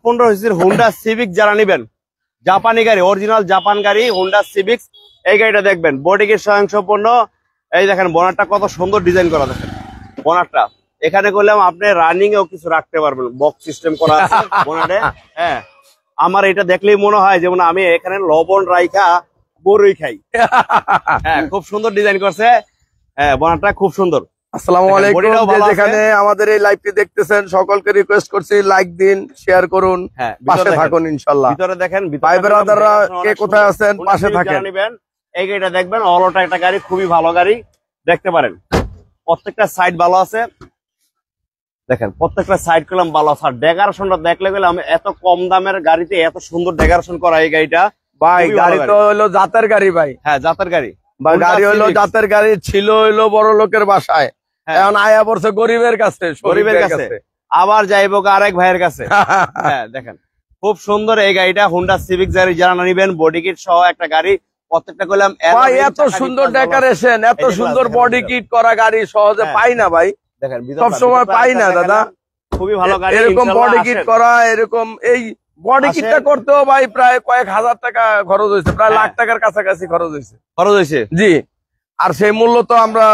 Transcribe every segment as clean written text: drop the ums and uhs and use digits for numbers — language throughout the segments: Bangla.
15 হুন্ডা সিভিক যারা নেবেন, জাপানি গাড়ি, অরিজিনাল জাপান গাড়ি হুন্ডা সিভিক, এই গাড়িটা দেখবেন। বডি কিট স্বয়ংসম্পূর্ণ। এই দেখেন বোনারটা কত সুন্দর ডিজাইন করা, দেখেন বোনারটা। এখানে করলাম আপনি রানিং এও কিছু রাখতে পারবেন, বক্স সিস্টেম করা আছে বোনারে। হ্যাঁ, আমার এটা দেখলেই মনে হয় যেমন আমি এখানে লবণ রাইখা বড়ই খাই। হ্যাঁ, খুব সুন্দর ডিজাইন করছে। হ্যাঁ, বোনারটা খুব সুন্দর। আসসালামু আলাইকুম, যেখানে আমাদের এই লাইভটি দেখতেছেন সকলকে রিকোয়েস্ট করছি লাইক দিন, শেয়ার করুন, পাশে থাকুন ইনশাআল্লাহ। ভিতরে দেখেন, ভাই ব্রাদাররা কে কোথায় আছেন পাশে থাকেন। এই গাড়িটা দেখবেন, অলটা একটা গাড়ি, খুবই ভালো গাড়ি, দেখতে পারেন। প্রত্যেকটা সাইড ভালো আছে, দেখেন প্রত্যেকটা সাইড কলম ভালো আছে। আর ডেকোরেশনটা দেখলে গেলে আমি এত কম দামের গাড়িতে এত সুন্দর ডেকোরেশন করা এই গাড়িটা। ভাই গাড়ি তো হলো জাতের গাড়ি ভাই। হ্যাঁ, জাতের গাড়ি। গাড়ি হলো জাতের গাড়ি, ছিল হইলো বড় লোকের বাসায়, এখন আয়া পড়ছে গরিবের কাছে, গরিবের কাছে, আবার যাইবো আরেক ভাইয়ের কাছে। হ্যাঁ, দেখেন খুব সুন্দর এই গাড়িটা, হুন্ডা সিভিক যারা নিবেন, বডি কিট সহ একটা গাড়ি। প্রত্যেকটা করলাম এত সুন্দর ডেকোরেশন, এত সুন্দর বডি কিট করা গাড়ি সহজে পাই না ভাই, দেখেন সব সময় পাই না দাদা। খুবই ভালো গাড়ি, এরকম বডি কিট করা, এরকম এই বডি কিটটা করতেও ভাই প্রায় কয়েক হাজার টাকা খরচ হয়েছে, প্রায় লাখ টাকার কাছাকাছি খরচ হয়েছে। জি, আর সেই মূল্য তো আমরা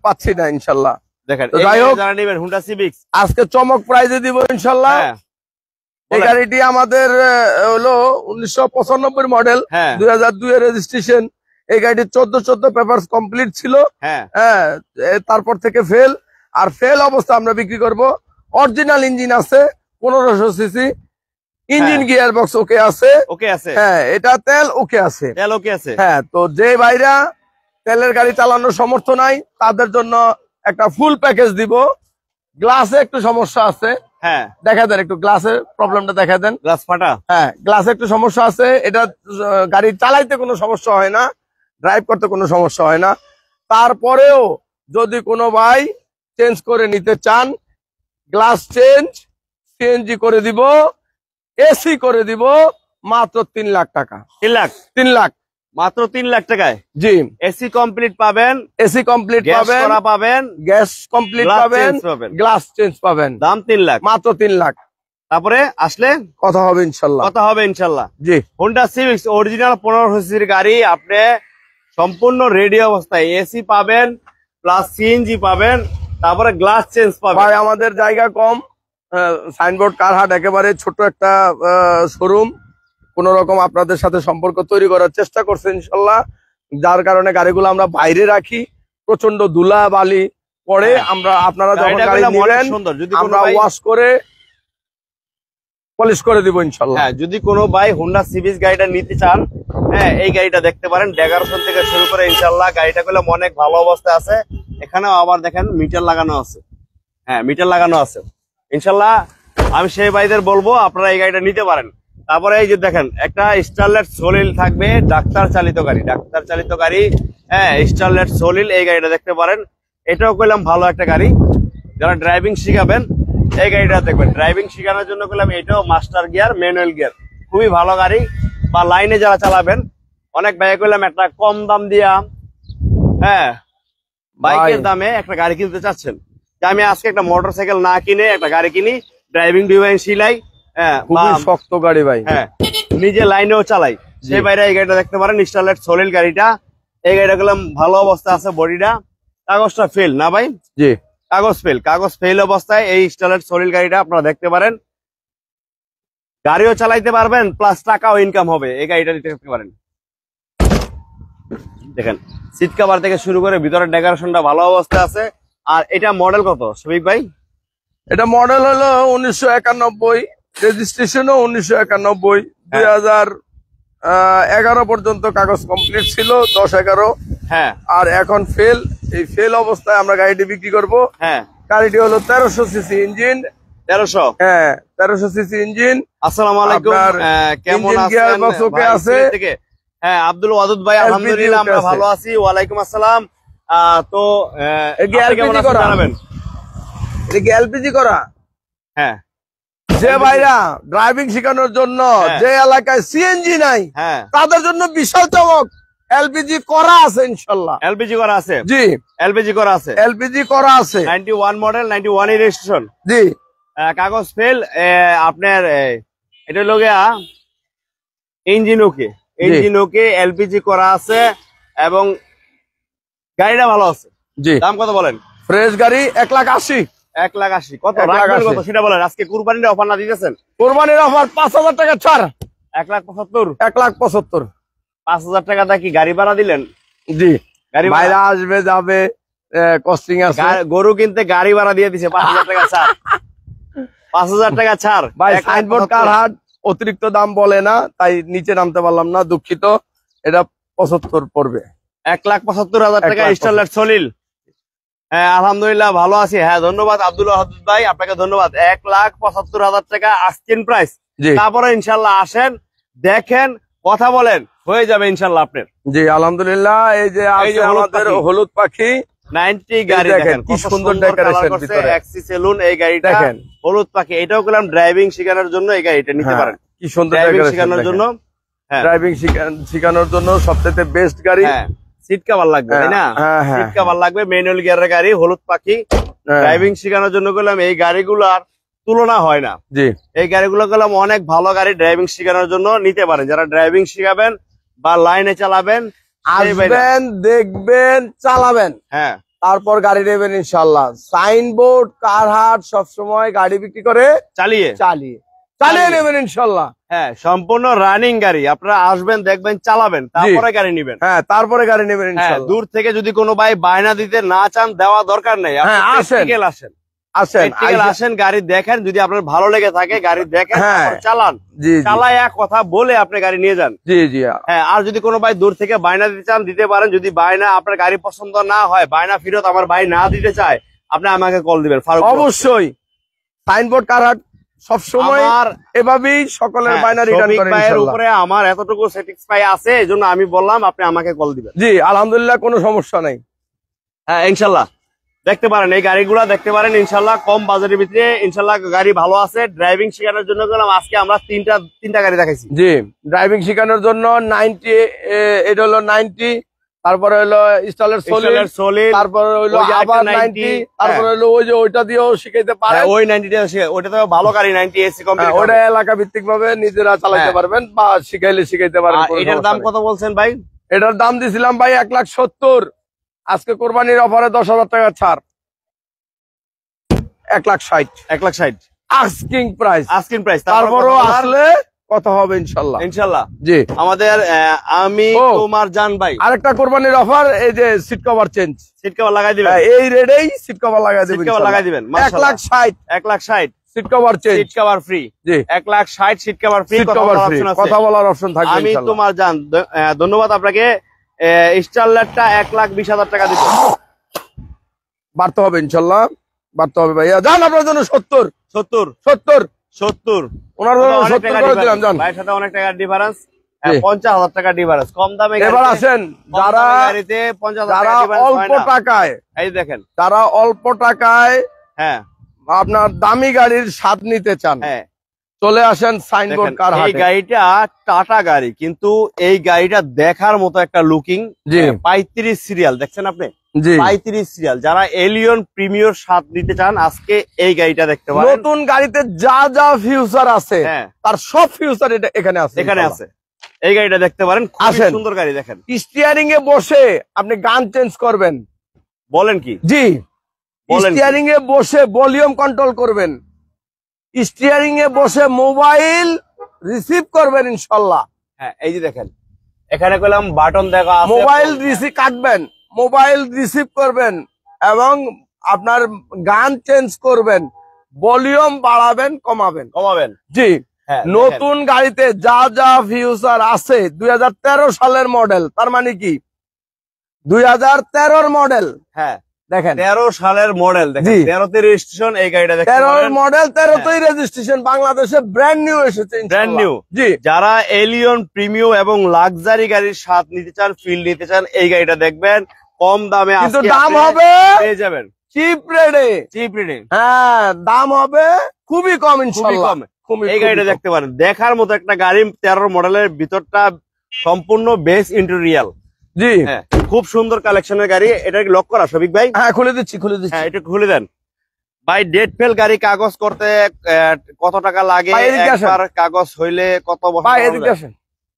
পাচ্ছি না ইনশাল্লাহ। দেখেন যাই হোক, যারা নেবেন হুন্ডা সিভিক আজকে চমক প্রাইজে দিব ইনশাল্লাহ। এই গাড়িটি আমাদের হলো 1995 মডেল, 2002 এর রেজিস্ট্রেশন। এই গাড়িটি 14 পেপারস কমপ্লিট ছিল। হ্যাঁ, তারপর থেকে ফেল, আর ফেল অবস্থা আমরা বিক্রি করব। অরিজিনাল ইঞ্জিন আছে, 1500 CC engine, gear box okay আছে। হ্যাঁ, এটা তেল ওকে আছে। হ্যাঁ, তো যে ভাইরা তেলের গাড়ি চালানোর সামর্থ্য নাই তাদের জন্য একটা ফুল প্যাকেজ দিব। গ্লাসে একটু সমস্যা আছে, হ্যাঁ দেখা দেন, একটু গ্লাসের প্রবলেমটা দেখা দেন, গ্লাস ফাটা। হ্যাঁ, গ্লাসে একটু সমস্যা আছে। এটা গাড়ি চালাইতে কোনো সমস্যা হয় না, ড্রাইভ করতে কোনো সমস্যা হয় না। তারপরেও যদি কোনো ভাই চেঞ্জ করে নিতে চান, গ্লাস চেঞ্জ, সিএনজি করে দিব, এসি করে দিব, মাত্র 3 লাখ টাকা। 3 লাখ মাত্র 3 লাখ টাকায়। জি, এসি কমপ্লিট পাবেন, এসি কমপ্লিট পাবেন, গ্যাস কমপ্লিট পাবেন, গ্লাস চেঞ্জ পাবেন। দাম 3 লাখ, মাত্র 3 লাখ। তারপরে আসলে কথা হবে ইনশাল্লাহ। জি, হোন্ডা সিভিক অরিজিনাল 1500 সিসির গাড়ি, আপনি সম্পূর্ণ রেডি অবস্থায় এসি পাবেন, প্লাস সিএনজি পাবেন, তারপরে গ্লাস চেঞ্জ পাবেন। ভাই আমাদের জায়গা কম, সাইনবোর্ড কারহাট একেবারে ছোট একটা শোরুম। কোন রকম আপনাদের সাথে সম্পর্ক তৈরি করার চেষ্টা করছে ইনশাল্লাহ, যার কারণে গাড়িগুলো আমরা বাইরে রাখি। প্রচন্ড ধুলা বালি পড়ে, আপনারা যখন গাড়ি নেবেন আমরা ওয়াশ করে পলিশ করে দিব ইনশাল্লাহ। হ্যাঁ, যদি কোনো ভাই হোন্ডা সিভিক গাড়িটা নিতে চান, হ্যাঁ এই গাড়িটা দেখতে পারেন। ডেকোরেশন থেকে শুরু করে ইনশাল্লাহ গাড়িটা গুলো অনেক ভালো অবস্থায় আছে। এখানেও আবার দেখেন মিটার লাগানো আছে। হ্যাঁ, মিটার লাগানো আছে ইনশাল্লাহ। আমি সেই ভাইদের বলবো আপনারা এই গাড়িটা নিতে পারেন। তারপরে এই যে দেখেন, একটা স্টারলেট সলিল থাকবে, ডাক্তার চালিত গাড়ি। হ্যাঁ, স্টারলেট সলিল এই গাড়িটা দেখতে পারেন। এটাও কইলাম ভালো একটা গাড়ি, যারা ড্রাইভিং শিখাবেন এই গাড়িটা দেখবেন। ড্রাইভিং শিখানোর জন্য কইলাম এটাও মাস্টার গিয়ার, ম্যানুয়াল গিয়ার, খুবই ভালো গাড়ি। বা লাইনে যারা চালাবেন, অনেক ভাইয়া কইলাম একটা কম দাম দিয়া, হ্যাঁ বাইকের দামে একটা গাড়ি কিনতে চাচ্ছেন, যে আমি আজকে একটা মোটরসাইকেল না কিনে একটা গাড়ি কিনি, ড্রাইভিং ডিভাইস শিলাই, হ্যাঁ খুবই শক্ত গাড়ি ভাই, হ্যাঁ নিজে লাইনেও চালাই, সেই বাইরে এই গাড়িটা দেখতে পারেন। স্টারলেট সলিল গাড়িটা, এই গাড়িটা গেলাম ভালো অবস্থা আছে। বডিটা, কাগজটা ফেল না ভাই? জি, কাগজ ফেল অবস্থায় এই স্টারলেট সলিল গাড়িটা আপনারা দেখতে পারেন। গাড়িও চালাইতে পারবেন, প্লাস টাকাও ইনকাম হবে এই গাড়িটা দেখতে পারেন। দেখেন সিট কভার থেকে শুরু করে ভিতরের ডেকোরেশনটা ভালো অবস্থা আছে। আর এটা মডেল কত শফিক ভাই? এটা মডেল হলো 1991, রেজিস্ট্রেশনও 1991। 2011 পর্যন্ত কাগজ কমপ্লিট ছিল, 10-11। হ্যাঁ, আর এখন ফেল। এই ফেল অবস্থায় আমরা গাড়িটি বিক্রি করব। হ্যাঁ, গাড়িটি হলো 1300 সিসি ইঞ্জিন। 1300? হ্যাঁ, 1300 সিসি ইঞ্জিন। আসসালামু আলাইকুম, কেমন আছেন? হ্যাঁ, আব্দুল ওয়াদুদ ভাই, আলহামদুলিল্লাহ আমরা ভালো আছি। ওয়ালাইকুম আসসালাম। তো এলপিজি করা, হ্যাঁ যে ভাইরা ড্রাইভিং শেখানোর জন্য যে এলাকায় সিএনজি নাই, তাদের জন্য বিশাল চমক, এলপিজি করা আছে ইনশাআল্লাহ। এলপিজি করা আছে? জি, এলপিজি করা আছে। 91 মডেল, 91 এর রেজিস্ট্রেশন। জি, কাগজ ফেল, আপনার এটা হলো গিয়া ইঞ্জিন ওকে এলপিজি করা আছে এবং গাড়িটা ভালো আছে। জি, দাম কত বলেন? ফ্রেশ গাড়ি 1,80,000। 1,80,000 কত রাখবেন কত সেটা বলেন। আজকে কুরবানির অফার না দিতেছেন? কুরবানির অফার 5,000 টাকা ছাড়। 1,75,000। 1,75,000। 5,000 টাকাটা কি গাড়ি ভাড়া দিলেন? জি, গাড়ি ভাইরা আসবে যাবে, কস্টিং আছে। গরু কিনতে গাড়ি ভাড়া দিয়ে দিছে 5,000 টাকা ছাড়। 5,000 টাকা ছাড় ভাই। সাইনবোর্ড কারহাট অতিরিক্ত দাম বলে না, তাই নিচে নামতে পারলাম না, দুঃখিত। এটা 75 পড়বে। 1,75,000 টাকা স্টারলাইট সলিল। হ্যাঁ আলহামদুলিল্লাহ ভালো আছি। হ্যাঁ ধন্যবাদ আব্দুল ওয়াহাদ ভাই, আপনাকে ধন্যবাদ। 1,75,000 টাকা আস্কিং প্রাইস। তারপরে ইনশাল্লাহ আসেন, দেখেন, কথা বলেন, হয়ে যাবে ইনশাল্লাহ আপনার। জি আলহামদুলিল্লাহ। এই যে আমাদের হলুদ পাখি 90 গাড়ি দেখেন কি সুন্দর ডেকোরেশন ভিতরে। এক্সি সেলুন এই গাড়িটা দেখেন, হলুদ পাখি। এটাও গেলাম ড্রাইভিং শেখানোর জন্য এই গাড়িটা নিতে পারেন। কি সুন্দর ড্রাইভিং শেখানোর জন্য। হ্যাঁ, ড্রাইভিং শেখানোর জন্য সবথেকে বেস্ট গাড়ি। হ্যাঁ, সিট কভার লাগবে তাই না? সিট কভার লাগবে, ম্যানুয়াল গিয়ারের গাড়ি, হলুদ পাখি। ড্রাইভিং শেখানোর জন্য গেলাম, এই গাড়িগুলার তুলনা হয় না। জি, এই গাড়িগুলো গেলাম অনেক ভালো গাড়ি, ড্রাইভিং শেখানোর জন্য নিতে পারেন। যারা ড্রাইভিং শিখাবেন বা লাইনে চালাবেন, আসবেন, দেখবেন, চালাবেন, হ্যাঁ, তারপর গাড়ি নেবেন ইনশাল্লাহ। সাইনবোর্ড কারহাট সবসময় গাড়ি বিক্রি করে চালিয়ে নেবেন ইনশাল্লাহ। হ্যাঁ, সম্পূর্ণ রানিং গাড়ি। আপনারা আসবেন, দেখবেন, চালাবেন, তারপরে গাড়ি নেবেন। হ্যাঁ, তারপরে গাড়ি নেবেন ইনশাল্লাহ। দূর থেকে যদি কোনো ভাই বায়না দিতে না চান, দেওয়া দরকার নেই। আসেন, গাড়ি দেখেন, যদি আপনার ভালো লেগে থাকে গাড়ি দেখেন, চালান, চালায় কথা বলে আপনি গাড়ি নিয়ে যান। জি জি। হ্যাঁ, আর যদি কোনো ভাই দূর থেকে বায়না দিতে চান, দিতে পারেন। যদি বায়না আপনার গাড়ি পছন্দ না হয়, বায়না ফেরত আমার ভাই না দিতে চায়, আপনি আমাকে কল দিবেন। অবশ্যই সাইনবোর্ড কারহাট সবসময় এভাবেই সকলের বায়না রিটার্ন করে ইনশাআল্লাহ। উপরে আমার এতটুকু স্যাটিসফাই আছে, এজন্য আমি বললাম আপনি আমাকে কল দিবেন। জি আলহামদুলিল্লাহ, কোনো সমস্যা নাই। হ্যাঁ ইনশাআল্লাহ দেখতে পারেন, এই গাড়িগুলা দেখতে পারেন ইনশাআল্লাহ। কম বাজেটের ভিতরে ইনশাআল্লাহ গাড়ি ভালো আছে। ড্রাইভিং শেখানোর জন্য গেলাম, আজকে আমরা তিনটা গাড়ি দেখাইছি। জি, ড্রাইভিং শেখানোর জন্য 90, এটা হলো 90, তারপরে হলো স্টাইলার সলিড, তারপরে হলো আবার 90, তারপরে হলো ওই যে ওইটা দিয়েও শিখাইতে পারে। ওই 90টা ওইটা তো ভালো গাড়ি, 90 এসি কমপ্লিট। ওটা এলাকা ভিত্তিক ভাবে নিজেরা চালাতে পারবেন বা শিখাইতে পারবেন। এটার দাম কত বলছেন ভাই? এটার দাম দিছিলাম ভাই 1,70,000। আজকে কোরবানির অফারে 10,000 টাকা ছাড়, 1,60,000। 1,60,000 আস্কিং প্রাইস। তারপরও আসলে কথা হবে ইনশাল্লাহ। জি, আমাদের আমি তোমার জান ভাই আরেকটা কোরবানির অফার, এই যে seat cover change, seat cover লাগাই দিবেন। এই রেডেই সিট কভার লাগাই দিবেন। 1,60,000 seat cover change, seat cover free. জি, 1,60,000 সিট কভার ফ্রি। কথা বলার অপশন থাকবে। আমি তোমার জান, ধন্যবাদ আপনাকে। স্টারলাইটটা 1,20,000 টাকা দিতে বাড়তে হবে ইনশাল্লাহ, বাড়তে হবে ভাইয়া। জান আপনার জন্য 70 ওনার জন্য 70 করে দিলাম। জান ভাইয়ের সাথে অনেক টাকার ডিফারেন্স, 50,000 টাকা ডিফারেন্স। কম দামে এবার আসেন, যারা গাড়িতে 50,000 অল্প টাকায়, এই দেখেন, যারা অল্প টাকায় হ্যাঁ আপনার দামি গাড়ির স্বাদ নিতে চান, হ্যাঁ চলে আসেন সাইনবোর্ড কারহাটে। এই গাড়িটা টাটা গাড়ি, কিন্তু এই গাড়িটা দেখার মতো একটা লুকিং। 35 সিরিয়াল দেখছেন আপনি? 35 সিরিয়াল। যারা এলিয়ন প্রিমিয়ার স্বাদ নিতে চান, আজকে এই গাড়িটা দেখতে পারেন। নতুন গাড়িতে যা যা ফিউচার আছে, তার সব ফিউচার এখানে আছে। এই গাড়িটা দেখতে পারেন, খুব সুন্দর গাড়ি। দেখেন, স্টিয়ারিং এ বসে আপনি গান চেঞ্জ করবেন। বলেন কি? জি, স্টিয়ারিং এ বসে ভলিউম কন্ট্রোল করবেন, স্টিয়ারিং এ বসে মোবাইল রিসিভ করবেন ইনশাল্লাহ। হ্যাঁ, এই যে দেখেন, এখানে কইলাম বাটন দেখা আছে, মোবাইল রিসিভ কাটবেন, মোবাইল রিসিভ করবেন এবং আপনার গান চেঞ্জ করবেন, ভলিউম বাড়াবেন, কমাবেন। জি, নতুন গাড়িতে যা যা ফিউচার আছে, 2013 সালের মডেল, তার মানে কি 2013 মডেল। হ্যাঁ দেখেন, 13 সালের মডেল, দেখেন 13তে রেজিস্ট্রেশন। এই গাড়িটা দেখেন, 13 মডেল, 13তেই রেজিস্ট্রেশন, বাংলাদেশে ব্র্যান্ড নিউ এসেছে, ব্র্যান্ড নিউ। জি, যারা এলিয়ন প্রিমিয়াম এবং লাক্সারি গাড়ির স্বাদ নিতে চান, ফিল নিতে চান, এই গাড়িটা দেখবেন। কম দামে, কিন্তু দাম হবে পেয়ে যাবেন চিপ রেটে। হ্যাঁ, দাম হবে খুবই কম ইনশাআল্লাহ। এই গাড়িটা দেখতে পারেন, দেখার মতো একটা গাড়ি। 13 মডেলের ভিতরটা সম্পূর্ণ বেস ইন্টেরিয়াল। জি, হ্যাঁ, খুব সুন্দর কালেকশনের গাড়ি। এটা কি লক করা শফিক ভাই? হ্যাঁ, খুলে দিচ্ছি। হ্যাঁ, এটা খুলে দেন। ভাই ডেট ফেল গাড়ি কাগজ করতে কত টাকা লাগে, একবার কাগজ হইলে কত বছর?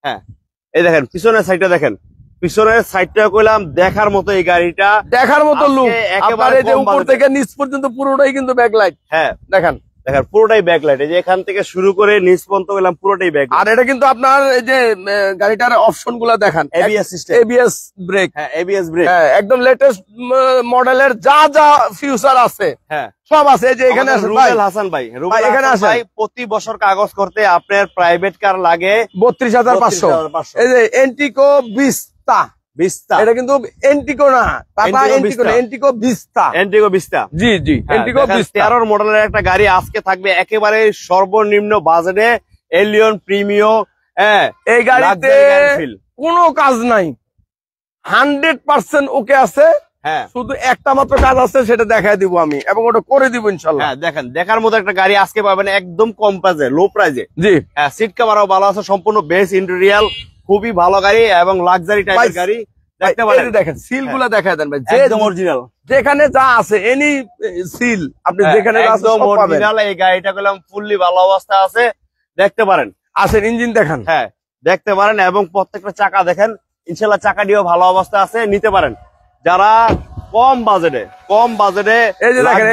হ্যাঁ এই দেখেন পিছনের সাইডটা দেখেন, পিছনের সাইডটা কইলাম দেখার মতো, এই গাড়িটা দেখার মতো লুক একেবারে, যে উপর থেকে নিচ পর্যন্ত পুরোটাই কিন্তু ব্যাকলাইট। হ্যাঁ দেখেন দেখেন পুরোটাই ব্যাকলাইট, এই যে এখান থেকে শুরু করে নিচ পর্যন্ত গেলাম পুরোটাই ব্যাক। আর এটা কিন্তু আপনার এই যে গাড়িটার অপশন গুলা দেখেন, এবিএস সিস্টেম, এবিএস ব্রেক। হ্যাঁ এবিএস ব্রেক, হ্যাঁ একদম লেটেস্ট মডেলের যা যা ফিউচার আছে হ্যাঁ সব আছে। এই যে এখানে আছে রুবেল হাসান ভাই, রুবেল এখানে আছে ভাই প্রতি বছর কাগজ করতে আপনার প্রাইভেট কার লাগে 32,500। এই যে এন্টিকো ভিস্তা, এটা কিন্তু এন্টিকো না, টাটা এন্টিকো না, এন্টিকো ভিস্তা, এন্টিকো ভিস্তা। জি জি এন্টিকো ভিস্তা 13 মডেলের একটা গাড়ি আজকে থাকবে একেবারে সর্বনিম্ন বাজেটে, এলিয়ন প্রিমিও। হ্যাঁ এই গাড়িতে কোনো কাজ নাই, 100% ওকে আছে। হ্যাঁ শুধু একটা মাত্র কাজ আছে, সেটা দেখায় দিব আমি এবং ওটা করে দিব ইনশাআল্লাহ। হ্যাঁ দেখেন দেখার মতো একটা গাড়ি আজকে পাবেন একদম কম প্রাইসে, লো প্রাইসে। জি হ্যাঁ সিট কভারও ভালো আছে, সম্পূর্ণ বেস ইন্টেরিয়াল, খুবই ভালো গাড়ি এবং লাক্সারি টাইপের গাড়ি। দেখতে পারেন, দেখেন সিল গুলা দেখায় দেন ভাই, একদম অরিজিনাল, যেখানে যা আছে এনি সিল আপনি যেখানে একদম অরিজিনাল। এই গাড়িটা কইলাম ফুললি ভালো অবস্থা আছে, দেখতে পারেন। আসেন ইঞ্জিন দেখেন, হ্যাঁ দেখতে পারেন, এবং প্রত্যেকটা চাকা দেখেন ইনশাআল্লাহ চাকাটিও ভালো অবস্থা আছে, নিতে পারেন যারা কম বাজেটে। এই যে দেখেন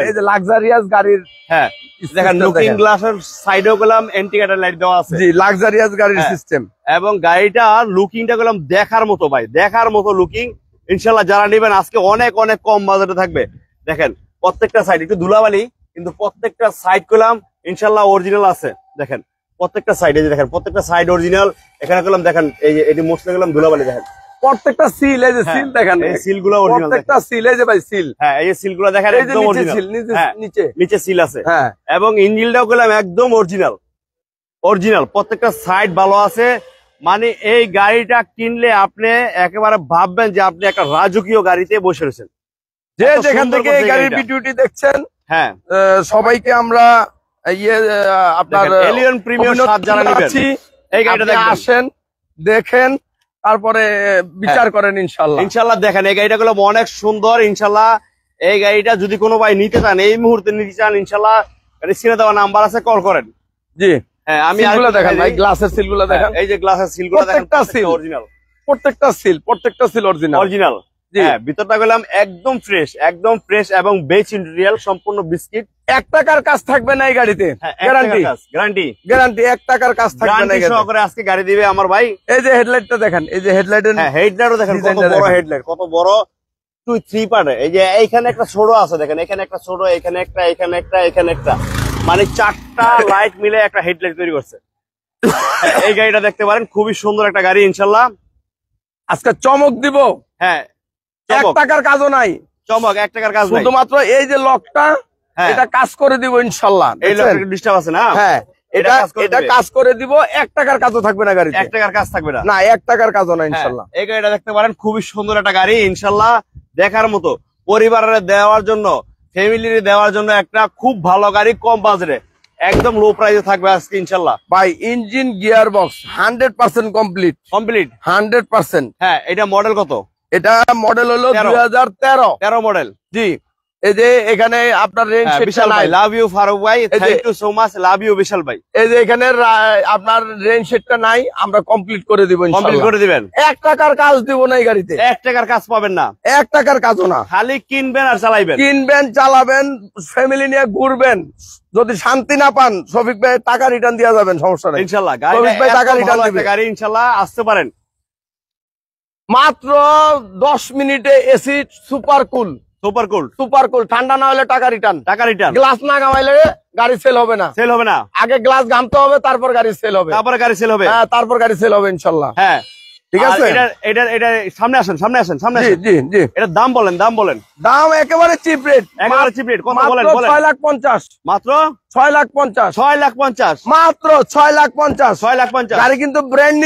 এই যে লাক্সারিয়াস গাড়ির, হ্যাঁ দেখেন লুকিং গ্লাসের সাইডেও গেলাম ইন্ডিকেটর লাইট দেওয়া আছে। জি লাক্সারিয়াস গাড়ির সিস্টেম, এবং গাড়িটা লুকিংটা গেলাম দেখার মতো ভাই, দেখার মতো লুকিং। ইনশাআল্লাহ যারা নেবেন আজকে অনেক অনেক কম বাজেটে থাকবে। দেখেন প্রত্যেকটা সাইড একটু ধুলাবালি, কিন্তু প্রত্যেকটা সাইড করলাম ইনশাআল্লাহ অরিজিনাল আছে। দেখেন প্রত্যেকটা সাইড, এই যে দেখেন প্রত্যেকটা সাইড অরিজিনাল। এখানে করলাম দেখেন এই যে এটি মোস্ট গেলাম ধুলাবালি, দেখেন প্রত্যেকটা সিল, এই যে সিল দেখেন, এই সিলগুলো অরিজিনাল, প্রত্যেকটা সিল, এই যে ভাই সিল। হ্যাঁ এই যে সিলগুলো দেখেন একদম অরিজিনাল, নিচে সিল আছে। হ্যাঁ এবং ইঞ্জিনটাও করলাম একদম অরিজিনাল, প্রত্যেকটা সাইড ভালো আছে। মানে এই গাড়িটা কিনলে আপনি একেবারে ভাববেন যে আপনি একটা রাজকীয় গাড়িতে বসে রয়েছেন। যে যেখান থেকে এই গাড়ির ভিডিওটি দেখছেন, হ্যাঁ সবাইকে আমরা আপনার এলিয়ন প্রিমিয়াম 7 যারা নেবেন এই গাড়িটা আসেন, দেখেন, তারপরে বিচার করেন ইনশাআল্লাহ। দেখেন এই গাড়িটা গুলো অনেক সুন্দর। ইনশাআল্লাহ এই গাড়িটা যদি কোনো ভাই নিতে চান, এই মুহূর্তে নিতে চান, ইনশাআল্লাহ স্ক্রিনে দেওয়া নাম্বার আছে, কল করেন। জি হ্যাঁ আমি দেখেন ভাই গ্লাসের সিলগুলো দেখেন, এই যে গ্লাসের সিলগুলো দেখেন, প্রত্যেকটা সিল অরিজিনাল। হ্যাঁ ভিতরটা গেলাম একদম ফ্রেশ এবং বেচ ইন্টেরিয়াল, সম্পূর্ণ বিস্কিট। 1 টাকার কাজ থাকবে না এই গাড়িতে, গ্যারান্টি 1 টাকার কাজ থাকবে না। সহকারে আজকে গাড়ি দিবে আমার ভাই। এই যে হেডলাইটটা দেখেন, এই যে হেডলাইটের হেডলাইটও দেখেন কত বড় হেডলাইট, কত বড় 2-3 পার্টে। এই যে এইখানে একটা ছোট আছে দেখেন, এখানে একটা ছোট, এখানে একটা, এখানে একটা, এখানে একটা, মানে 4টা লাইট মিলে একটা হেডলাইট তৈরি করছে। এই গাড়িটা দেখতে পারেন, খুবই সুন্দর একটা গাড়ি। ইনশাআল্লাহ আজকে চমক দিব। হ্যাঁ 1 টাকার কাজও নাই, চমক 1 টাকার কাজ নাই, শুধুমাত্র এই যে লকটা, এটা কাজ করে দিব ইনশাআল্লাহ। এই লকটা ডিস্টার্ব আছে না? হ্যাঁ এটা কাজ করে দিব, 1 টাকার কাজও থাকবে না গাড়িতে, 1 টাকার কাজ থাকবে না, 1 টাকার কাজও না ইনশাআল্লাহ। এই গাড়িটা দেখতে পারেন, খুবই সুন্দর একটা গাড়ি ইনশাআল্লাহ, দেখার মতো, পরিবারের দেওয়ার জন্য, ফ্যামিলির দেওয়ার জন্য একটা খুব ভালো গাড়ি, কম বাজেটে, একদম লো প্রাইসে থাকবে আজকে ইনশাআল্লাহ। ভাই ইঞ্জিন গিয়ার বক্স 100% কমপ্লিট 100%। হ্যাঁ এটা মডেল কত? এটা মডেল হলো 2013 মডেল। জি এই যে এখানে আপনার রেঞ্জ বিশাল ভাই, লাভ ইউ ফারুক ভাই, thank you so much, love you Bishal ভাই। এই যে এখানে আপনার রেঞ্জ সেটটা নাই, আমরা কমপ্লিট করে দিব ইনশাআল্লাহ। কমপ্লিট করে দিবেন, 1 টাকার কাজ দিব না এই গাড়িতে, 1 টাকার কাজ পাবেন না, 1 টাকার কাজও না। খালি কিনবেন আর চালাইবেন, কিনবেন চালাবেন, ফ্যামিলি নিয়ে ঘুরবেন। যদি শান্তি না পান, শফিক ভাই টাকা রিটার্ন দিয়ে যাবেন, সমস্যা নেই ইনশাআল্লাহ। শফিক ভাই টাকা রিটার্ন দিবে গাড়ি ইনশাআল্লাহ, আসতে পারেন মাত্র 10 মিনিটে। এসি সুপার কুল, ঠান্ডা না হলে টাকা রিটার্ন। গ্লাস না গামাইলে গাড়ি সেল হবে না, আগে গ্লাস গামতে হবে, তারপর গাড়ি সেল হবে, হ্যাঁ তারপর গাড়ি সেল হবে ইনশাআল্লাহ। হ্যাঁ ঠিক আছে। এটা সামনে আসেন। জি এটার দাম বলেন। দাম একেবারে চিপ রেট, কত বলেন? 6,50,000 মাত্র 6,50,000 মাত্র 6,50,000 গাড়ি কিন্তু ব্র্যান্ড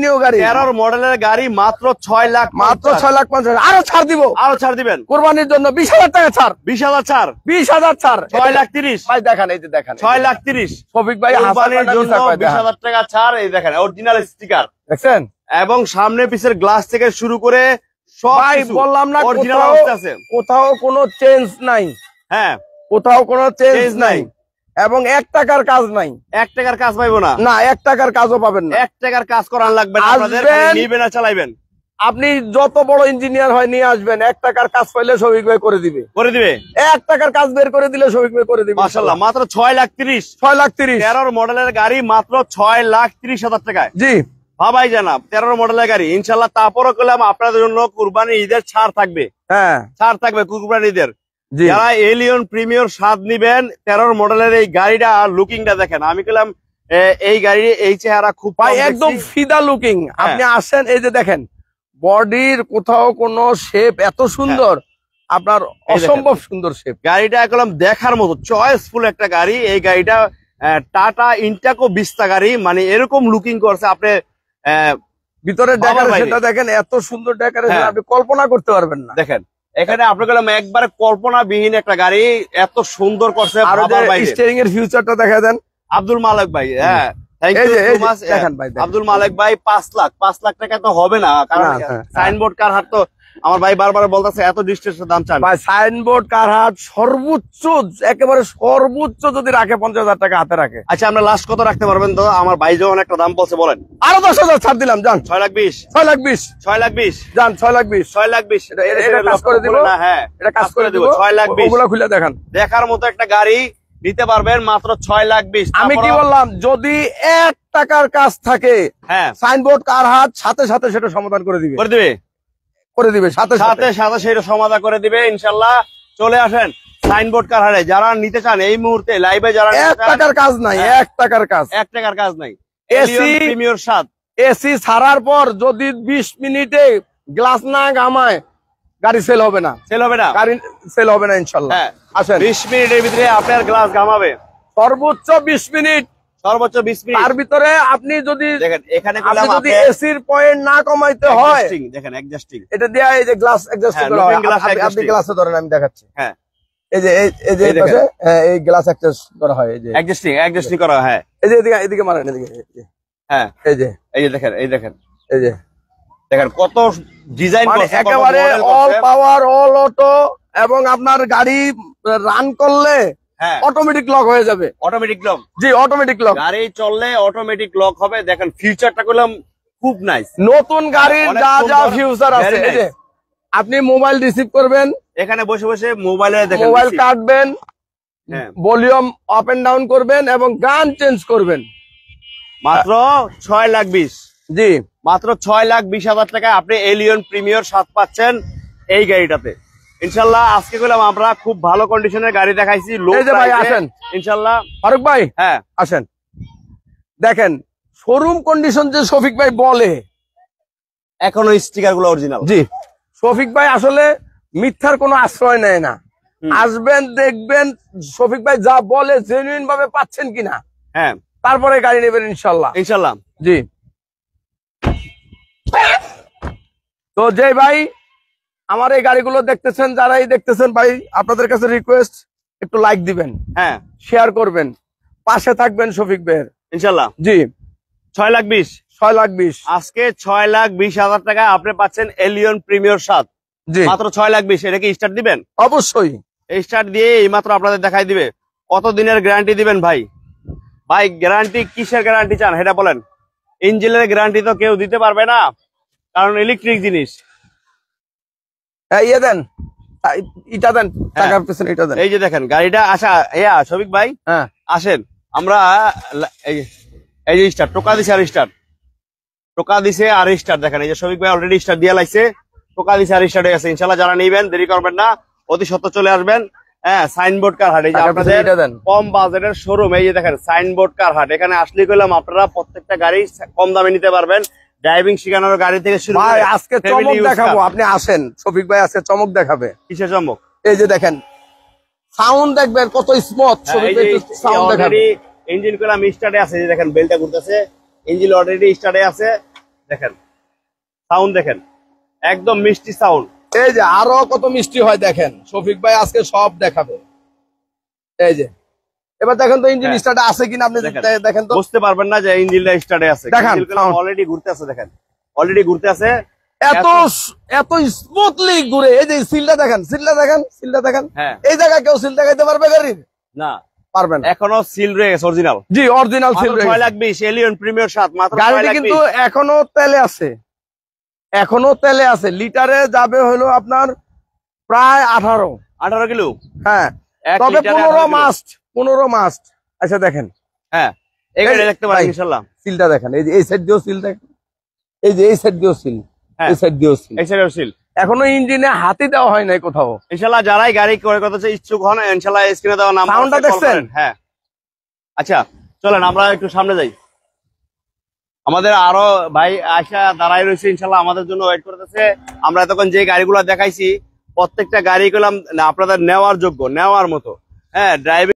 নিউ গাড়ি, 13 মডেলের গাড়ি, মাত্র 6,50,000। আরো ছাড় দিবেন কোরবানির জন্য 20,000 টাকা ছাড়, 20,000 ছাড়, 6,30,000 ভাই। দেখেন এই যে দেখেন 6,30,000 শফিক ভাই কোরবানির জন্য 20,000 টাকা ছাড়। এই দেখেন অরিজিনাল স্টিকার দেখছেন, এবং সামনে পিছের গ্লাস থেকে শুরু করে ভাই বললাম না কোথাও কোনো চেঞ্জ নাই। হ্যাঁ, কোথাও কোনো চেঞ্জ নাই এবং 1 টাকার কাজ নাই। 1 টাকার কাজ পাইবো না, না 1 টাকার কাজও পাবেন না। 1 টাকার কাজ করার লাগবে না, আপনাদের নিবেন আর চালাইবেন। আপনি যত বড় ইঞ্জিনিয়ার হয় নিয়ে আসবেন, 1 টাকার কাজ পাইলে শফিক ভাই করে দিবে। 1 টাকার কাজ বের করে দিলে শফিক ভাই করে দিবে মাশাআল্লাহ। মাত্র 6,30,000 6,30,000 13 মডেলের গাড়ি মাত্র 6,30,000 টাকায়। জি ভাই জানা 13 মডেলের গাড়ি ইনশাআল্লাহ। তারপরও করলাম আপনাদের জন্য কুরবানি ঈদের ছাড় থাকবে। হ্যাঁ, ছাড় থাকবে কুরবানি ঈদের। যারা এলিয়ন প্রিমিয়ার 7 নিবেন 13 মডেলের এই গাড়িটা লুকিংটা দেখেন। আমি বললাম এই গাড়ি এই চেহারা খুব ভাই একদম ফিদা লুকিং। আপনি আসেন, এই যে দেখেন বডির কোথাও কোনো শেপ এত সুন্দর, আপনার অসম্ভব সুন্দর শেপ। গাড়িটা একদম দেখার মতো চয়েসফুল একটা গাড়ি। এই গাড়িটা টাটা ইন্টাকো বিস্তা গাড়ি, মানে এরকম লুকিং করছে। আপনি ভিতরে ডেকোরেশনটা দেখেন, এত সুন্দর ডেকোরেশন আপনি কল্পনা করতে পারবেন না। দেখেন এখানে আপনি গেলাম একবারে কল্পনাবিহীন একটা গাড়ি, এত সুন্দর করছে। আর স্টিয়ারিং এর ফিউচারটা দেখা দেন আব্দুল মালেক ভাই। হ্যাঁ, আব্দুল মালেক ভাই 5 লাখ টাকা তো হবে না, কারণ সাইনবোর্ড কার হাট তো আমার ভাই বারবার বলতেছে এত ডিস্টেন্সের দাম চান। ভাই সাইনবোর্ড কার হাট সর্বোচ্চ, একেবারে সর্বোচ্চ যদি রাখে 50,000 টাকা হাতে রাখে। আচ্ছা, আমরা লাস্ট কত রাখতে পারবেন? তো আমার ভাই যখন একটা দাম বলছে বলেন। আরো 10,000 ছাড় দিলাম, যান 6,20,000 6,20,000 যান 6,20,000 এটা কাজ করে দিব না। হ্যাঁ, এটা কাজ করে দিব। 6,20,000 ওগুলা খুলে দেখান, দেখার মতো একটা গাড়ি নিতে পারবেন মাত্র 6,20,000। আমি কি বললাম, যদি 1 টাকার কাজ থাকে, হ্যাঁ, সাইনবোর্ড কার হাট সাথে সাথে সেটা সমাধান করে দিবে সাথে সাথে সেটা সমাধান করে দিবে ইনশাল্লাহ। চলে আসেন সাইনবোর্ড কার হাটে। যারা নিতে চান এই মুহূর্তে লাইভে, যারা 1 টাকার কাজ নাই, 1 টাকার কাজ নাই। এসি প্রিমিয়ার 7 এসি ছাড়ার পর যদি 20 মিনিটে গ্লাস না গামায় গাড়ি সেল হবে না, গাড়ি সেল হবে না ইনশাল্লাহ। আসেন 20 মিনিটের ভিতরে আপনার গ্লাস গামাবে। সর্বোচ্চ 20 মিনিট, তার ভিতরে আপনি যদি দেখেন এখানে যদি এসির পয়েন্ট না কমাইতে হয়, দেখেন অ্যাডজাস্টিং এটা দিয়ে এই যে গ্লাস অ্যাডজাস্ট করা হয়। আপনি গ্লাসে ধরেন, আমি দেখাচ্ছি। হ্যাঁ, এই যে এই গ্লাস অ্যাডজাস্ট করা হয়, এই যে অ্যাডজাস্টিং করা হয়। হ্যাঁ, এই যে এদিকে মারেন, এদিকে। হ্যাঁ, এই যে দেখেন কত ডিজাইন করছে, একেবারে অল পাওয়ার, অল অটো। এবং আপনার গাড়ি রান করলে অটোমেটিক লক হয়ে যাবে। Automatic lock? জি, অটোমেটিক লক। গাড়ি চললে অটোমেটিক লক হবে। দেখেন ফিউচারটা করলাম খুব নাইস। নতুন গাড়ির যা যা ফিউচার আছে, এই যে আপনি মোবাইল রিসিভ করবেন, এখানে বসে বসে মোবাইলে দেখেন, মোবাইল কাটবেন, ভলিউম আপ এন্ড ডাউন করবেন এবং গান চেঞ্জ করবেন। মাত্র 6,20,000। জি, মাত্র 6,20,000 টাকায় আপনি এলিয়ন প্রিমিয়ার 7 পাচ্ছেন এই গাড়িটাতে ইনশাল্লাহ। আজকে বললাম আমরা খুব ভালো কন্ডিশনের গাড়ি দেখাইছি। আসেন ইনশাল্লাহ। ফারুক ভাই, হ্যাঁ আসেন, দেখেন শোরুম কন্ডিশন যে শফিক ভাই বলে, এখনো স্টিকার গুলো অরিজিনাল। জি, শফিক ভাই আসলে মিথ্যার কোনো আশ্রয় নেয় না। আসবেন, দেখবেন শফিক ভাই যা বলে জেনুইন ভাবে পাচ্ছেন কিনা, হ্যাঁ, তারপরে গাড়ি নেবেন ইনশাল্লাহ। জি, তো যে ভাই আমার এই গাড়িগুলো দেখতেছেন, যারাই দেখতেছেন ভাই, আপনাদের কাছে রিকোয়েস্ট, একটু লাইক দিবেন, হ্যাঁ, শেয়ার করবেন, পাশে থাকবেন শফিক ভাইয়ের ইনশাল্লাহ। জি, 6,20,000 আজকে 6,20,000 টাকা আপনি পাচ্ছেন এলিয়ন প্রিমিয়ার 7। জি, মাত্র 6,20,000। এটা কি স্টার্ট দিবেন? অবশ্যই স্টার্ট দিয়ে এই মাত্র আপনাদের দেখাই দিবে। কত দিনের গ্যারান্টি দিবেন ভাই? ভাই গ্যারান্টি কিসের গ্যারান্টি চান সেটা বলেন। ইঞ্জিনের গ্যারান্টি তো কেউ দিতে পারবে না, কারণ ইলেকট্রিক জিনিস। ইয়ে দেন, ইটা দেন, টাকার পেছনে ইটা দেন। এই যে দেখেন গাড়িটা আসা, শফিক ভাই আসেন, আমরা এই যে স্টার্ট টোকা দিছে, আর স্টার্ট দেখেন। এই যে শফিক ভাই অলরেডি স্টার্ট দিয়ে লাগছে, টোকা দিছে আর স্টার্ট হয়ে গেছে ইনশাল্লাহ। যারা নিবেন দেরি করবেন না, অতি সত্ত্ব চলে আসবেন। হ্যাঁ, সাইনবোর্ড কার হাট, এই যে আপনাদের কম বাজেটের শোরুম। এই যে দেখেন সাইনবোর্ড কার হাট, এখানে আসলে কইলাম আপনারা প্রত্যেকটা গাড়ি কম দামে নিতে পারবেন। ড্রাইভিং শেখানোর গাড়ি থেকে শুরু করে আজকে চমক দেখাবো। আপনি আসেন, শফিক ভাই আজকে চমক দেখাবে। কিসের চমক? এই যে দেখেন সাউন্ড দেখবেন কত স্মুথ। শফিক ভাই সাউন্ড দেখাবে। ইঞ্জিন কইলাম স্টার্টে আছে, এই যে দেখেন বেলটা ঘুরতেছে, ইঞ্জিন অলরেডি স্টার্টে আছে। দেখেন সাউন্ড দেখেন, একদম মিষ্টি সাউন্ড। এই যে আরো কত মিষ্টি হয় দেখেন, শফিক ভাই আজকে সব দেখাবে। এই যে এবার দেখেন তো ইঞ্জিন স্টার্টে আছে কিনা, আপনি দেখেন তো, বুঝতে পারবেন না যে ইঞ্জিনটা স্টার্টে আছে। দেখেন অলরেডি ঘুরতে আছে, দেখেন অলরেডি ঘুরতে আছে। এত স্মুথলি ঘুরে। এই যে সিলটা দেখেন, সিলটা দেখেন, সিলটা দেখেন। এই জায়গায় কেউ সিল দেখাইতে পারবে গাড়ির? না, পারবেন। এখনো সিল রয়ে গেছে অরিজিনাল। জি, অরিজিনাল সিল রয়ে গেছে। 6,20,000 এলিয়ন প্রিমিয়ার 7 মাত্র। গাড়িটি কিন্তু এখনো তেলে আছে, এখনো তেলে আছে। লিটারে যাবে হলো আপনার প্রায় 18 কিলো। হ্যাঁ, তবে 15 মাস্ট। আচ্ছা দেখেন, হ্যাঁ এই গাড়ি দেখতে পারেন ইনশাআল্লাহ। সিলটা দেখেন, এই যে এই সাইড দিয়েও সিল দেখেন, এই যে এই সাইড দিয়েও সিল, এই সাইড দিয়েও সিল, এই সাইডেও সিল। এখনো ইঞ্জিনে হাতই দেওয়া হয় নাই কোথাও। ইনশাআল্লাহ যারাই গাড়ি ক্রয় করতে ইচ্ছুক হন ইনশাআল্লাহ স্ক্রিনে দেওয়া নাম্বার সাউন্ডটা দেখছেন? হ্যাঁ। আচ্ছা চলেন আমরা একটু সামনে যাই। আমাদের আরো ভাই আয়শা দাঁড়াই রয়েছে, ইনশাআল্লাহ আমাদের জন্য ওয়েট করতেছে। আমরা তখন যে গাড়িগুলো দেখাইছি প্রত্যেকটা গাড়ি গুলাম আপনাদের নেওয়ার যোগ্য, নেওয়ার মতো। হ্যাঁ, ড্রাইভিং